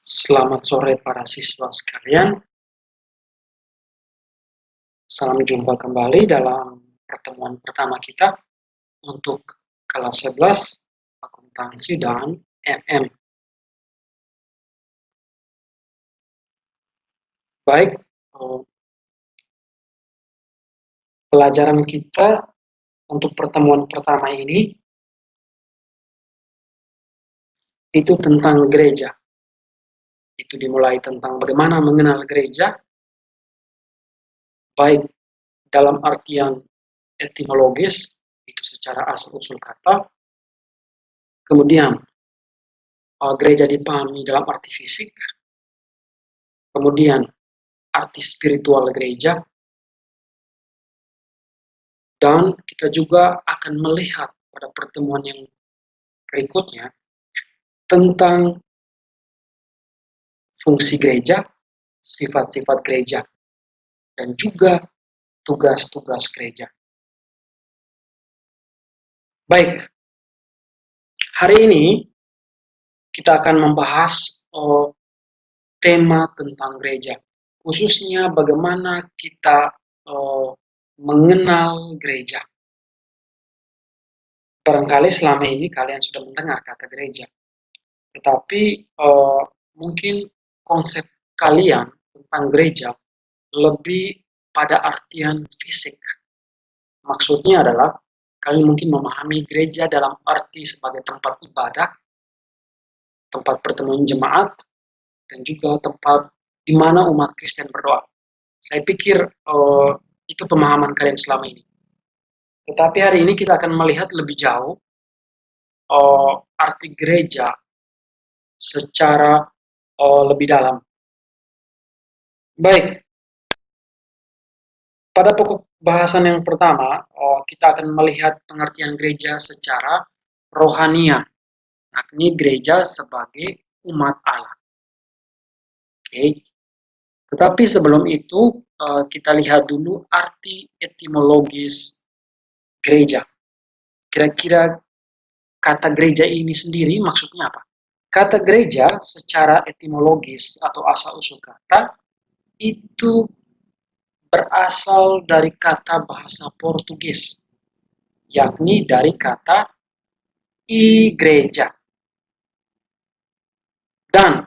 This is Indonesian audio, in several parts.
Selamat sore para siswa sekalian. Salam jumpa kembali dalam pertemuan pertama kita untuk kelas 11 akuntansi dan MM. Baik, pelajaran kita untuk pertemuan pertama ini itu tentang gereja. Itu dimulai tentang bagaimana mengenal gereja, baik dalam artian etimologis, itu secara asal-usul kata. Kemudian gereja dipahami dalam arti fisik. Kemudian arti spiritual gereja. Dan kita juga akan melihat pada pertemuan yang berikutnya tentang fungsi gereja, sifat-sifat gereja, dan juga tugas-tugas gereja. Baik, hari ini kita akan membahas tema tentang gereja, khususnya bagaimana kita mengenal gereja. Barangkali selama ini kalian sudah mendengar kata gereja, tetapi mungkin konsep kalian tentang gereja lebih pada artian fisik. Maksudnya adalah kalian mungkin memahami gereja dalam arti sebagai tempat ibadah, tempat pertemuan jemaat, dan juga tempat di mana umat Kristen berdoa. Saya pikir itu pemahaman kalian selama ini. Tetapi hari ini kita akan melihat lebih jauh arti gereja secara lebih dalam. Baik, pada pokok bahasan yang pertama, kita akan melihat pengertian gereja secara rohania, yakni gereja sebagai umat Allah. Oke. Tetapi sebelum itu, kita lihat dulu arti etimologis gereja. Kira-kira kata gereja ini sendiri maksudnya apa? Kata gereja secara etimologis atau asal-usul kata itu berasal dari kata bahasa Portugis, yakni dari kata igreja. Dan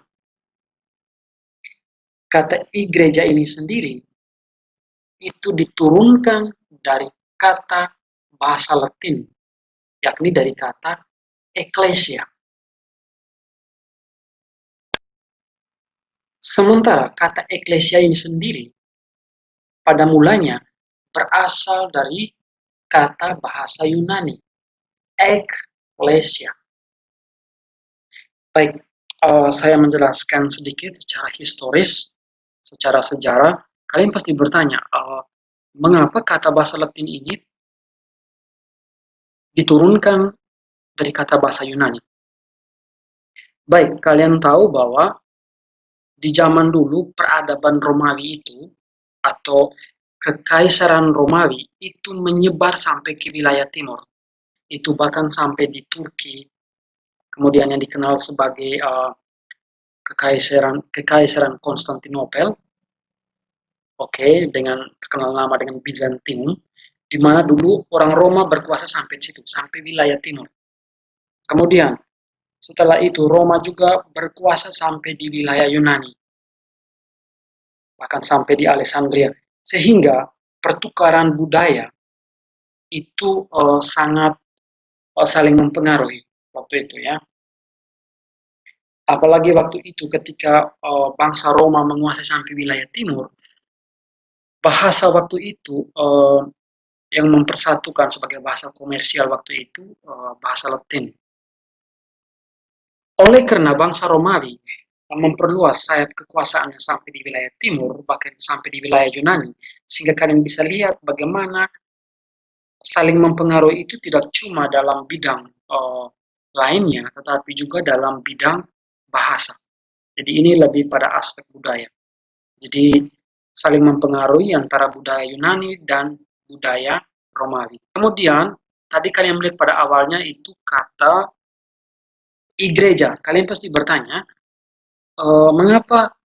kata igreja ini sendiri itu diturunkan dari kata bahasa Latin, yakni dari kata ecclesia. Sementara kata ecclesia ini sendiri pada mulanya berasal dari kata bahasa Yunani, ecclesia. Baik, saya menjelaskan sedikit secara historis, secara sejarah. Kalian pasti bertanya, mengapa kata bahasa Latin ini diturunkan dari kata bahasa Yunani? Baik, kalian tahu bahwa di zaman dulu peradaban Romawi itu atau kekaisaran Romawi itu menyebar sampai ke wilayah timur. Itu bahkan sampai di Turki, kemudian yang dikenal sebagai kekaisaran Konstantinopel, dengan terkenal nama dengan Bizantium, di mana dulu orang Roma berkuasa sampai situ, sampai wilayah timur. Kemudian setelah itu Roma juga berkuasa sampai di wilayah Yunani, bahkan sampai di Alexandria, sehingga pertukaran budaya itu sangat saling mempengaruhi waktu itu ya. Apalagi waktu itu ketika bangsa Roma menguasai sampai wilayah timur, bahasa waktu itu yang mempersatukan sebagai bahasa komersial waktu itu bahasa Latin. Oleh karena bangsa Romawi memperluas sayap kekuasaannya sampai di wilayah timur, bahkan sampai di wilayah Yunani, sehingga kalian bisa lihat bagaimana saling mempengaruhi itu tidak cuma dalam bidang lainnya, tetapi juga dalam bidang bahasa. Jadi ini lebih pada aspek budaya. Jadi saling mempengaruhi antara budaya Yunani dan budaya Romawi. Kemudian tadi kalian melihat pada awalnya itu kata igreja. Kalian pasti bertanya, mengapa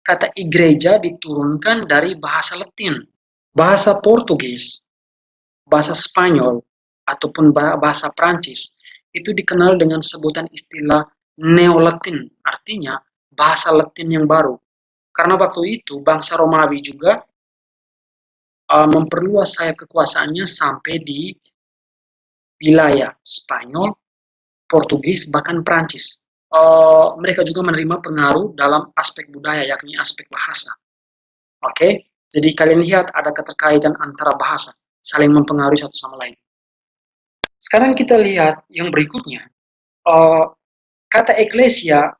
kata igreja diturunkan dari bahasa Latin, bahasa Portugis, bahasa Spanyol, ataupun bahasa Prancis, itu dikenal dengan sebutan istilah Neo-Latin, artinya bahasa Latin yang baru. Karena waktu itu bangsa Romawi juga memperluas sayap kekuasaannya sampai di wilayah Spanyol, Portugis, bahkan Prancis. Mereka juga menerima pengaruh dalam aspek budaya, yakni aspek bahasa. Oke, jadi kalian lihat ada keterkaitan antara bahasa, saling mempengaruhi satu sama lain. Sekarang kita lihat yang berikutnya. Uh, kata eklesia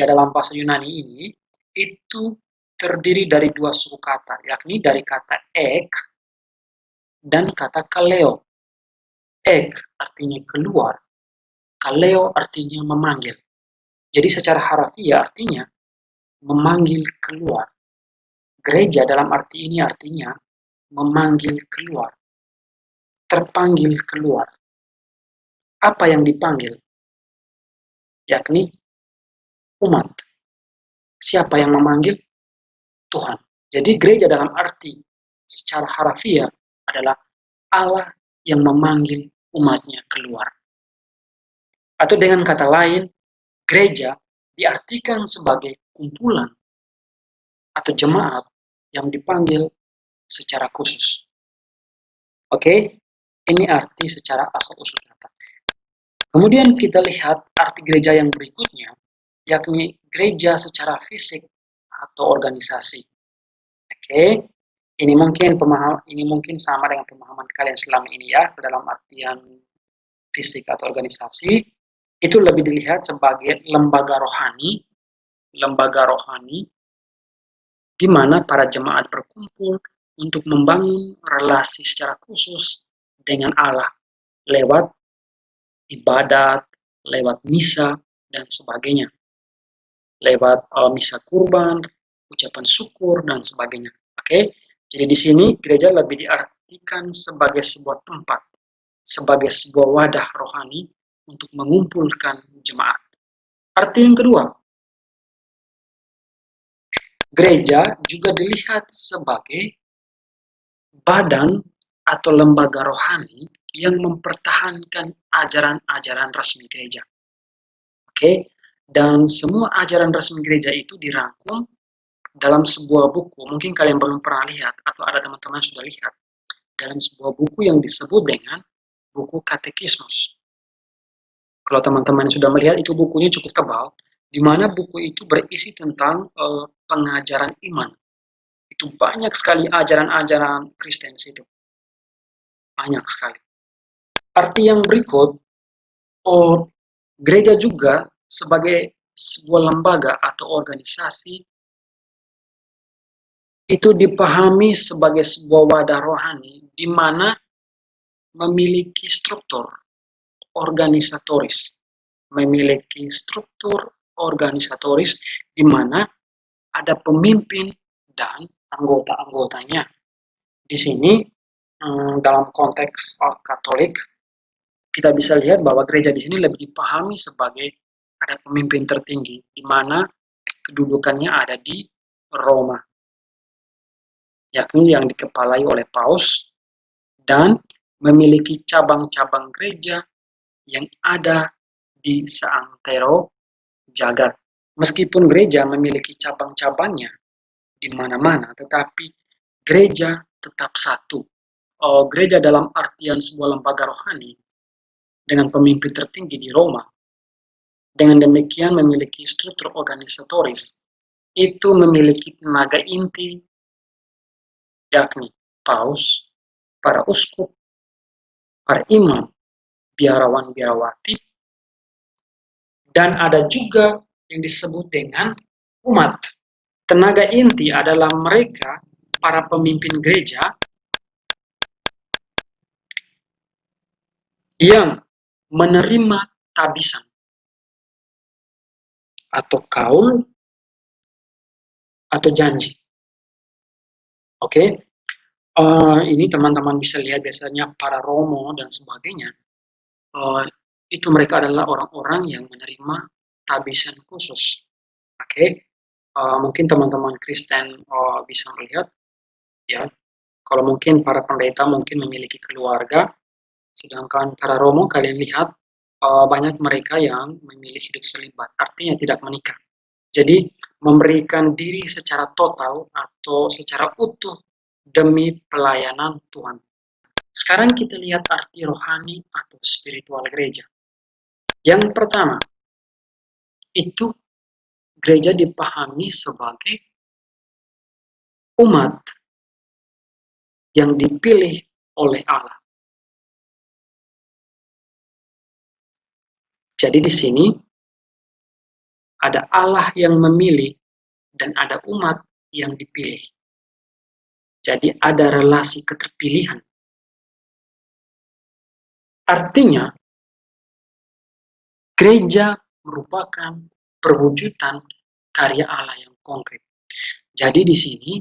dalam bahasa Yunani ini itu terdiri dari dua suku kata, yakni dari kata ek dan kata kaleo. Ek artinya keluar, kaleo artinya memanggil. Jadi secara harafiah artinya memanggil keluar. Gereja dalam arti ini artinya memanggil keluar, terpanggil keluar. Apa yang dipanggil? Yakni umat. Siapa yang memanggil? Tuhan. Jadi gereja dalam arti secara harafiah adalah Allah yang memanggil umatnya keluar. Atau dengan kata lain, gereja diartikan sebagai kumpulan atau jemaat yang dipanggil secara khusus. Oke, ini arti secara asal-usul kata. Kemudian kita lihat arti gereja yang berikutnya, yakni gereja secara fisik atau organisasi. Oke, ini mungkin sama dengan pemahaman kalian selama ini ya, dalam artian fisik atau organisasi, itu lebih dilihat sebagai lembaga rohani, di mana para jemaat berkumpul untuk membangun relasi secara khusus dengan Allah lewat ibadat, lewat misa, dan sebagainya. Lewat misa kurban, ucapan syukur, dan sebagainya. Oke, jadi di sini gereja lebih diartikan sebagai sebuah tempat, sebagai sebuah wadah rohani untuk mengumpulkan jemaat. Arti yang kedua, gereja juga dilihat sebagai badan atau lembaga rohani yang mempertahankan ajaran-ajaran resmi gereja. Oke, dan semua ajaran resmi gereja itu dirangkum dalam sebuah buku. Mungkin kalian belum pernah lihat atau ada teman-teman sudah lihat dalam sebuah buku yang disebut dengan buku Katekismus. Kalau teman-teman sudah melihat, itu bukunya cukup tebal, di mana buku itu berisi tentang pengajaran iman. Itu banyak sekali ajaran-ajaran Kristen itu. Banyak sekali. Arti yang berikut, gereja juga sebagai sebuah lembaga atau organisasi itu dipahami sebagai sebuah wadah rohani di mana memiliki struktur organisatoris. Memiliki struktur organisatoris di mana ada pemimpin dan anggota-anggotanya. Di sini dalam konteks Katolik kita bisa lihat bahwa gereja di sini lebih dipahami sebagai ada pemimpin tertinggi di mana kedudukannya ada di Roma, yakni yang dikepalai oleh Paus dan memiliki cabang-cabang gereja yang ada di seantero jagat. Meskipun gereja memiliki cabang-cabangnya di mana-mana, tetapi gereja tetap satu. Gereja dalam artian sebuah lembaga rohani dengan pemimpin tertinggi di Roma, dengan demikian memiliki struktur organisatoris, itu memiliki tenaga inti, yakni paus, para uskup, para imam, biarawan-biarawati, dan ada juga yang disebut dengan umat. Tenaga inti adalah mereka, para pemimpin gereja, yang menerima tabisan atau kaul atau janji. Oke, ini teman-teman bisa lihat biasanya para romo dan sebagainya. Itu mereka adalah orang-orang yang menerima tabisan khusus. Oke, mungkin teman-teman Kristen bisa melihat, ya, kalau mungkin para pendeta mungkin memiliki keluarga, sedangkan para romo kalian lihat banyak mereka yang memilih hidup selibat, artinya tidak menikah. Jadi memberikan diri secara total atau secara utuh demi pelayanan Tuhan. Sekarang kita lihat arti rohani atau spiritual gereja. Yang pertama, itu gereja dipahami sebagai umat yang dipilih oleh Allah. Jadi di sini ada Allah yang memilih dan ada umat yang dipilih. Jadi ada relasi keterpilihan. Artinya, gereja merupakan perwujudan karya Allah yang konkret. Jadi di sini,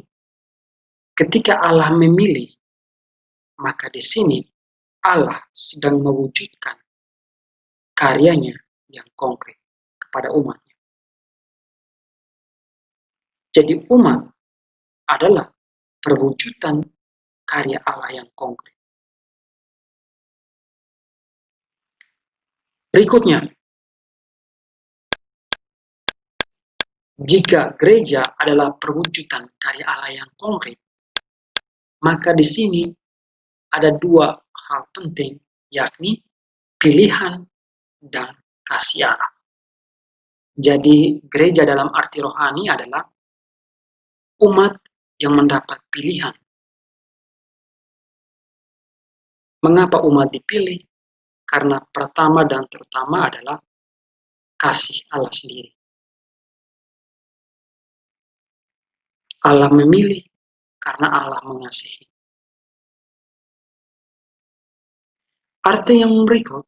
ketika Allah memilih, maka di sini Allah sedang mewujudkan karyanya yang konkret kepada umatnya. Jadi umat adalah perwujudan karya Allah yang konkret. Berikutnya, jika gereja adalah perwujudan karya Allah yang konkret, maka di sini ada dua hal penting, yakni pilihan dan kasih Allah. Jadi gereja dalam arti rohani adalah umat yang mendapat pilihan. Mengapa umat dipilih? Karena pertama dan terutama adalah kasih Allah sendiri. Allah memilih karena Allah mengasihi. Arti yang berikut,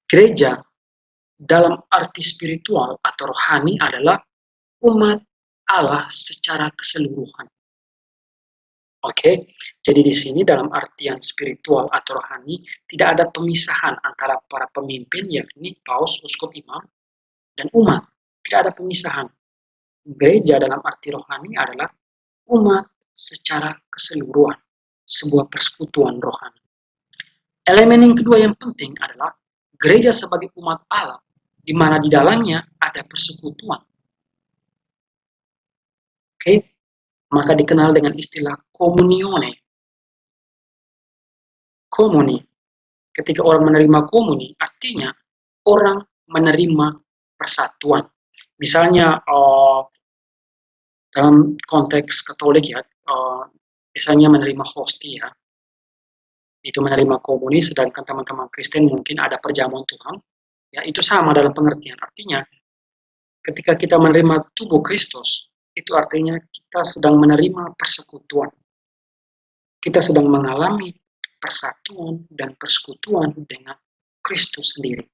gereja dalam arti spiritual atau rohani adalah umat Allah secara keseluruhan. Oke, jadi di sini dalam artian spiritual atau rohani tidak ada pemisahan antara para pemimpin yakni paus, uskup, imam, dan umat. Tidak ada pemisahan. Gereja dalam arti rohani adalah umat secara keseluruhan, sebuah persekutuan rohani. Elemen yang kedua yang penting adalah gereja sebagai umat Allah, di mana di dalamnya ada persekutuan. Oke, maka dikenal dengan istilah komunione. Komuni. Ketika orang menerima komuni, artinya orang menerima persatuan. Misalnya dalam konteks Katolik ya, biasanya menerima hostia, itu menerima komuni, sedangkan teman-teman Kristen mungkin ada perjamuan Tuhan, ya itu sama dalam pengertian. Artinya, ketika kita menerima tubuh Kristus, itu artinya kita sedang menerima persekutuan. Kita sedang mengalami persatuan dan persekutuan dengan Kristus sendiri.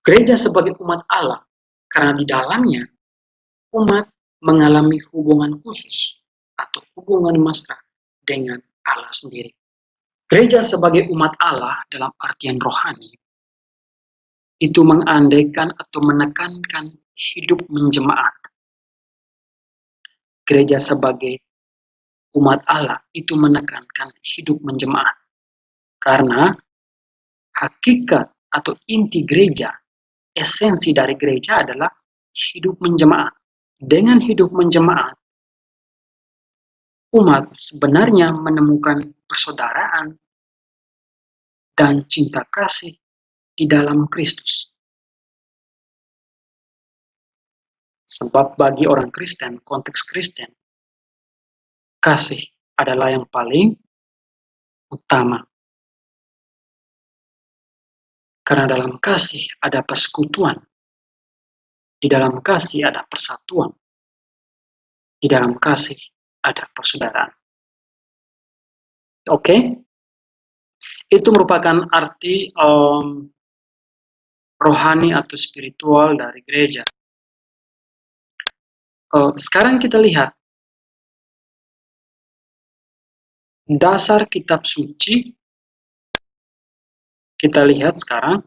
Gereja sebagai umat Allah, karena di dalamnya umat mengalami hubungan khusus atau hubungan mesra dengan Allah sendiri. Gereja sebagai umat Allah dalam artian rohani itu mengandaikan atau menekankan hidup menjemaat. Gereja sebagai umat Allah itu menekankan hidup menjemaat. Karena hakikat atau inti gereja, esensi dari gereja adalah hidup menjemaat. Dengan hidup menjemaat, umat sebenarnya menemukan persaudaraan dan cinta kasih di dalam Kristus. Sebab bagi orang Kristen, konteks Kristen, kasih adalah yang paling utama. Karena dalam kasih ada persekutuan. Di dalam kasih ada persatuan. Di dalam kasih ada persaudaraan. Oke? Itu merupakan arti rohani atau spiritual dari gereja. Sekarang kita lihat Dasar kitab suci, kita lihat sekarang,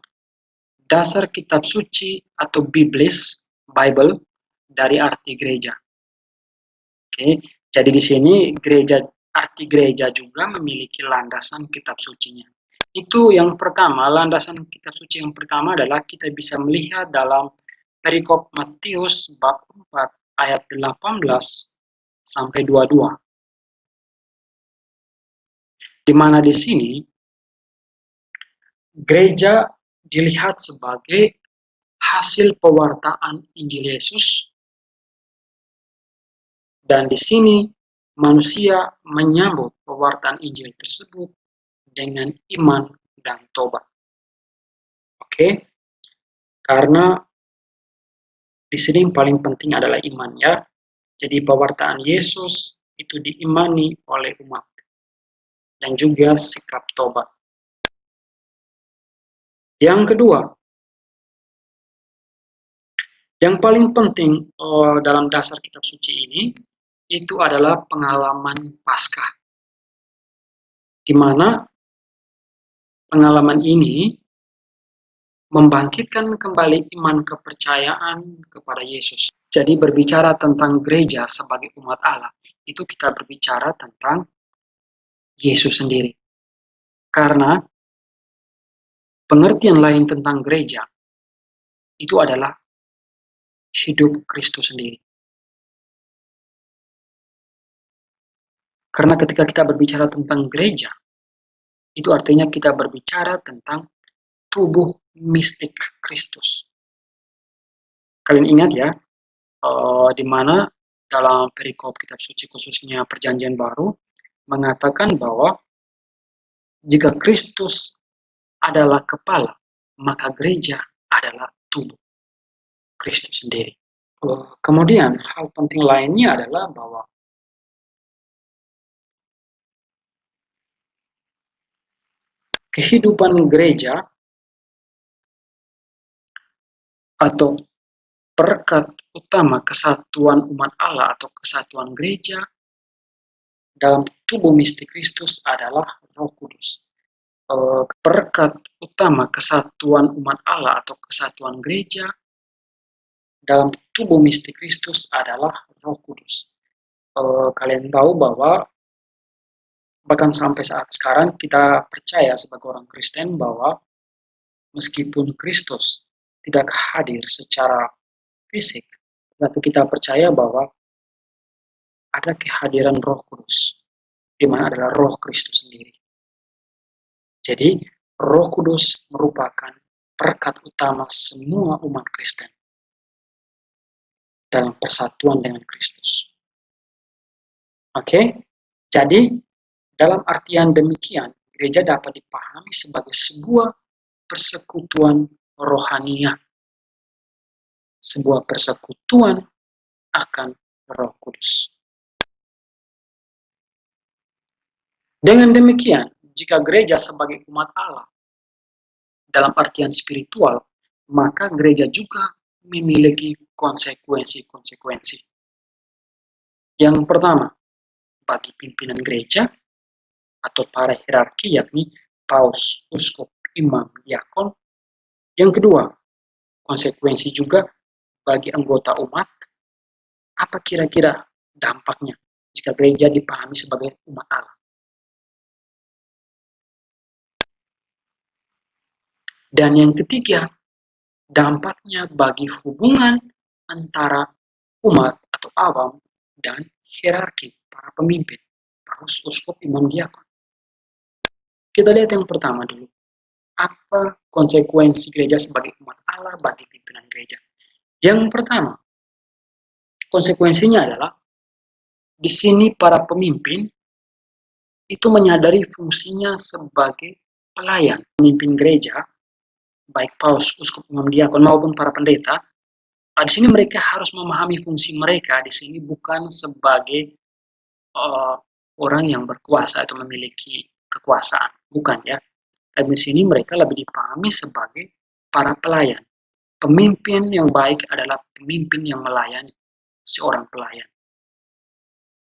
dasar kitab suci atau biblis, Bible, dari arti gereja. Oke, jadi di sini arti gereja juga memiliki landasan kitab sucinya. Itu yang pertama, landasan kitab suci yang pertama adalah kita bisa melihat dalam perikop Matius bab 4 ayat 18 sampai 22. Di mana di sini gereja dilihat sebagai hasil pewartaan Injil Yesus, dan di sini manusia menyambut pewartaan Injil tersebut dengan iman dan tobat. Oke, karena di sini yang paling penting adalah iman ya. Jadi pewartaan Yesus itu diimani oleh umat dan juga sikap tobat. Yang kedua, yang paling penting dalam dasar kitab suci ini itu adalah pengalaman Paskah, di mana pengalaman ini membangkitkan kembali iman kepercayaan kepada Yesus. Jadi berbicara tentang gereja sebagai umat Allah, itu kita berbicara tentang Yesus sendiri. Karena pengertian lain tentang gereja itu adalah hidup Kristus sendiri. Karena ketika kita berbicara tentang gereja, itu artinya kita berbicara tentang tubuh mistik Kristus. Kalian ingat ya, di mana dalam perikop kitab suci khususnya Perjanjian Baru mengatakan bahwa jika Kristus adalah kepala, maka gereja adalah tubuh Kristus sendiri. Kemudian hal penting lainnya adalah bahwa kehidupan gereja atau perekat utama kesatuan umat Allah atau kesatuan gereja dalam tubuh mistik Kristus adalah Roh Kudus. Perekat utama kesatuan umat Allah atau kesatuan gereja dalam tubuh mistik Kristus adalah Roh Kudus. Kalian tahu bahwa bahkan sampai saat sekarang kita percaya sebagai orang Kristen bahwa meskipun Kristus tidak hadir secara fisik, tapi kita percaya bahwa ada kehadiran Roh Kudus, di mana adalah Roh Kristus sendiri. Jadi, Roh Kudus merupakan perekat utama semua umat Kristen dalam persatuan dengan Kristus. Oke, jadi dalam artian demikian, gereja dapat dipahami sebagai sebuah persekutuan rohania, sebuah persekutuan akan Roh Kudus. Dengan demikian, jika gereja sebagai umat Allah dalam artian spiritual, maka gereja juga memiliki konsekuensi-konsekuensi. Yang pertama, bagi pimpinan gereja atau para hierarki, yakni paus, uskup, imam, diakon. Yang kedua, konsekuensi juga bagi anggota umat. Apa kira-kira dampaknya jika gereja dipahami sebagai umat Allah? Dan yang ketiga, dampaknya bagi hubungan antara umat atau awam dan hierarki para pemimpin, paus, uskup, imam, diakon. Kita lihat yang pertama dulu. Apa konsekuensi gereja sebagai umat Allah bagi pimpinan gereja? Yang pertama, konsekuensinya adalah di sini para pemimpin itu menyadari fungsinya sebagai pelayan. Pemimpin gereja, baik paus, uskup, imam, diakon maupun para pendeta, di sini mereka harus memahami fungsi mereka di sini bukan sebagai orang yang berkuasa atau memiliki kekuasaan, bukan ya. Tapi di sini mereka lebih dipahami sebagai para pelayan. Pemimpin yang baik adalah pemimpin yang melayani seorang pelayan.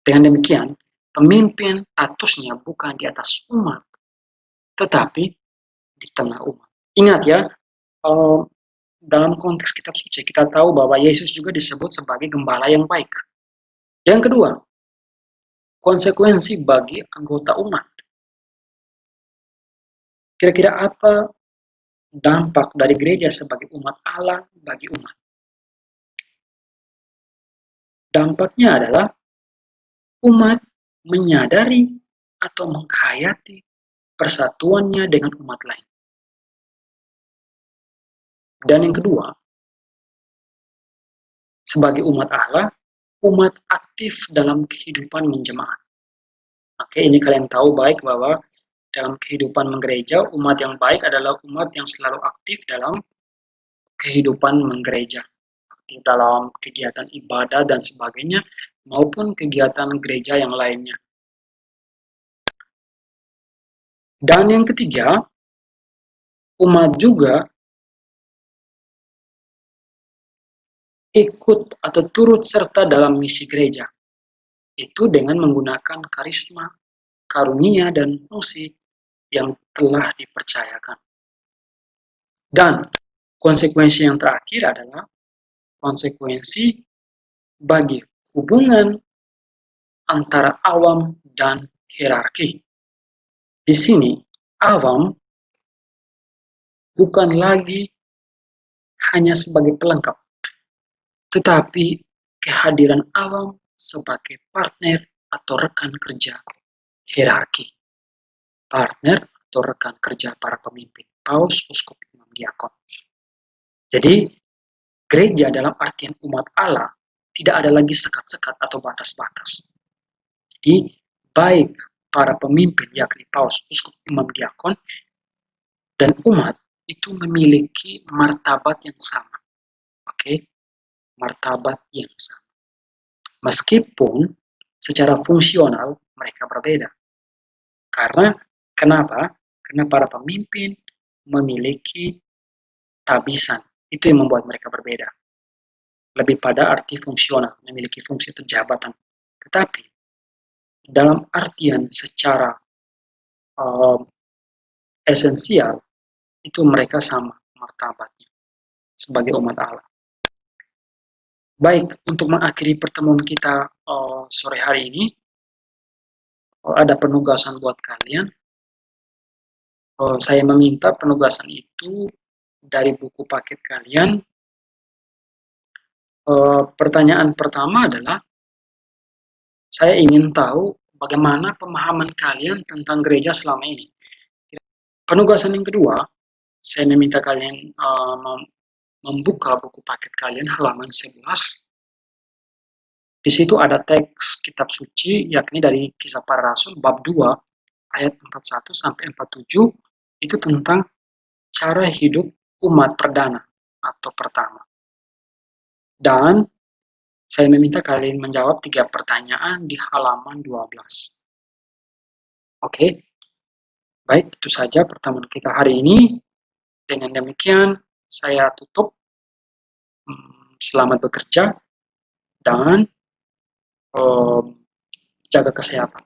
Dengan demikian, pemimpin statusnya bukan di atas umat, tetapi di tengah umat. Ingat ya, dalam konteks kitab suci kita tahu bahwa Yesus juga disebut sebagai gembala yang baik. Yang kedua, konsekuensi bagi anggota umat. Kira-kira apa dampak dari gereja sebagai umat Allah bagi umat? Dampaknya adalah umat menyadari atau menghayati persatuannya dengan umat lain. Dan yang kedua, sebagai umat Allah, umat aktif dalam kehidupan menjemaat. Oke, ini kalian tahu baik bahwa dalam kehidupan menggereja, umat yang baik adalah umat yang selalu aktif dalam kehidupan menggereja, aktif dalam kegiatan ibadah dan sebagainya, maupun kegiatan gereja yang lainnya. Dan yang ketiga, umat juga ikut atau turut serta dalam misi gereja. Itu dengan menggunakan karisma, karunia, dan fungsi yang telah dipercayakan. Dan konsekuensi yang terakhir adalah konsekuensi bagi hubungan antara awam dan hierarki. Di sini, awam bukan lagi hanya sebagai pelengkap, tetapi kehadiran awam sebagai partner atau rekan kerja hierarki. Partner atau rekan kerja para pemimpin, paus, uskup, imam, diakon. Jadi, gereja dalam artian umat Allah tidak ada lagi sekat-sekat atau batas-batas. Jadi, baik para pemimpin, yakni paus, uskup, imam, diakon, dan umat itu memiliki martabat yang sama. Oke, martabat yang sama. Meskipun secara fungsional mereka berbeda. Karena kenapa? Karena para pemimpin memiliki tabisan. Itu yang membuat mereka berbeda. Lebih pada arti fungsional, memiliki fungsi atau jabatan. Tetapi dalam artian secara esensial, itu mereka sama martabatnya sebagai umat Allah. Baik, untuk mengakhiri pertemuan kita sore hari ini, ada penugasan buat kalian. Saya meminta penugasan itu dari buku paket kalian. Pertanyaan pertama adalah, saya ingin tahu bagaimana pemahaman kalian tentang gereja selama ini. Penugasan yang kedua, saya meminta kalian membuka buku paket kalian halaman 11. Di situ ada teks kitab suci, yakni dari Kisah Para Rasul bab 2 ayat 41 sampai 47, itu tentang cara hidup umat perdana atau pertama. Dan saya meminta kalian menjawab 3 pertanyaan di halaman 12. Oke, baik, itu saja pertemuan kita hari ini. Dengan demikian, saya tutup. Selamat bekerja dan jaga kesehatan.